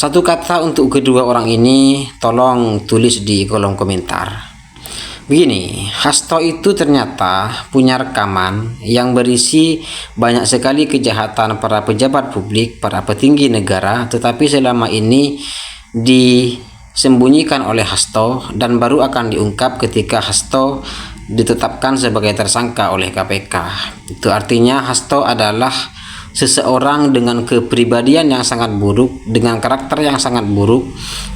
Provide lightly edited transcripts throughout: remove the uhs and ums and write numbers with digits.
Satu kata untuk kedua orang ini, tolong tulis di kolom komentar. Begini, Hasto itu ternyata punya rekaman yang berisi banyak sekali kejahatan para pejabat publik, para petinggi negara, tetapi selama ini disembunyikan oleh Hasto dan baru akan diungkap ketika Hasto ditetapkan sebagai tersangka oleh KPK. Itu artinya Hasto adalah seseorang dengan kepribadian yang sangat buruk, dengan karakter yang sangat buruk,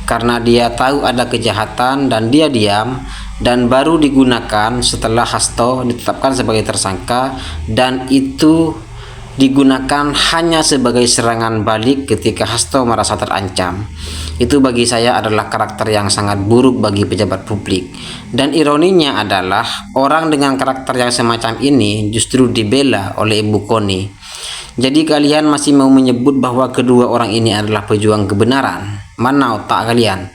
karena dia tahu ada kejahatan dan dia diam, dan baru digunakan setelah Hasto ditetapkan sebagai tersangka, dan itu digunakan hanya sebagai serangan balik ketika Hasto merasa terancam. Itu bagi saya adalah karakter yang sangat buruk bagi pejabat publik. Dan ironinya adalah orang dengan karakter yang semacam ini justru dibela oleh Ibu Koni. Jadi kalian masih mau menyebut bahwa kedua orang ini adalah pejuang kebenaran? Mana otak kalian?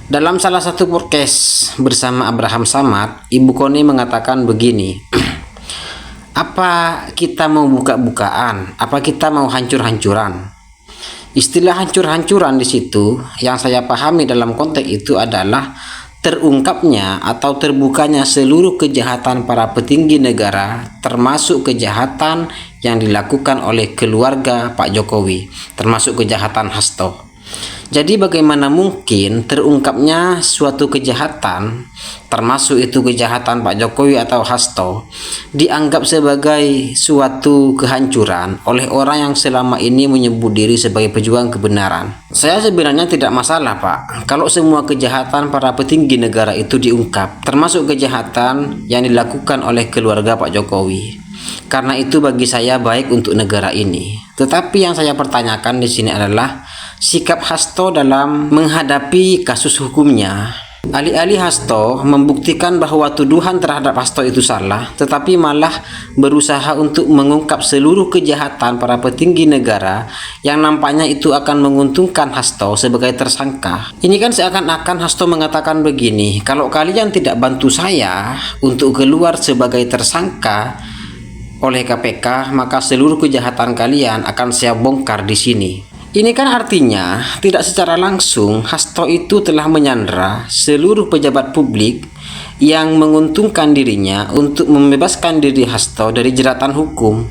Dalam salah satu podcast bersama Abraham Samad, Ibu Koni mengatakan begini. Apa kita mau buka-bukaan? Apa kita mau hancur-hancuran? Istilah hancur-hancuran di situ yang saya pahami dalam konteks itu adalah terungkapnya atau terbukanya seluruh kejahatan para petinggi negara, termasuk kejahatan yang dilakukan oleh keluarga Pak Jokowi, termasuk kejahatan Hasto. Jadi bagaimana mungkin terungkapnya suatu kejahatan, termasuk itu kejahatan Pak Jokowi atau Hasto, dianggap sebagai suatu kehancuran oleh orang yang selama ini menyebut diri sebagai pejuang kebenaran? Saya sebenarnya tidak masalah, Pak, kalau semua kejahatan para petinggi negara itu diungkap, termasuk kejahatan yang dilakukan oleh keluarga Pak Jokowi. Karena itu bagi saya baik untuk negara ini. Tetapi yang saya pertanyakan di sini adalah sikap Hasto dalam menghadapi kasus hukumnya. Alih-alih Hasto membuktikan bahwa tuduhan terhadap Hasto itu salah, tetapi malah berusaha untuk mengungkap seluruh kejahatan para petinggi negara yang nampaknya itu akan menguntungkan Hasto sebagai tersangka. Ini kan seakan-akan Hasto mengatakan begini, kalau kalian tidak bantu saya untuk keluar sebagai tersangka oleh KPK, maka seluruh kejahatan kalian akan saya bongkar di sini. Ini kan artinya tidak secara langsung Hasto itu telah menyandera seluruh pejabat publik yang menguntungkan dirinya untuk membebaskan diri Hasto dari jeratan hukum.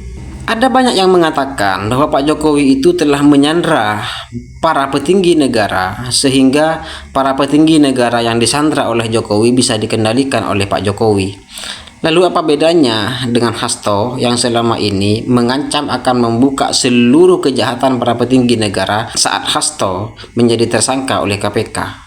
Ada banyak yang mengatakan bahwa Pak Jokowi itu telah menyandera para petinggi negara sehingga para petinggi negara yang disandra oleh Jokowi bisa dikendalikan oleh Pak Jokowi. Lalu apa bedanya dengan Hasto yang selama ini mengancam akan membuka seluruh kejahatan para petinggi negara saat Hasto menjadi tersangka oleh KPK?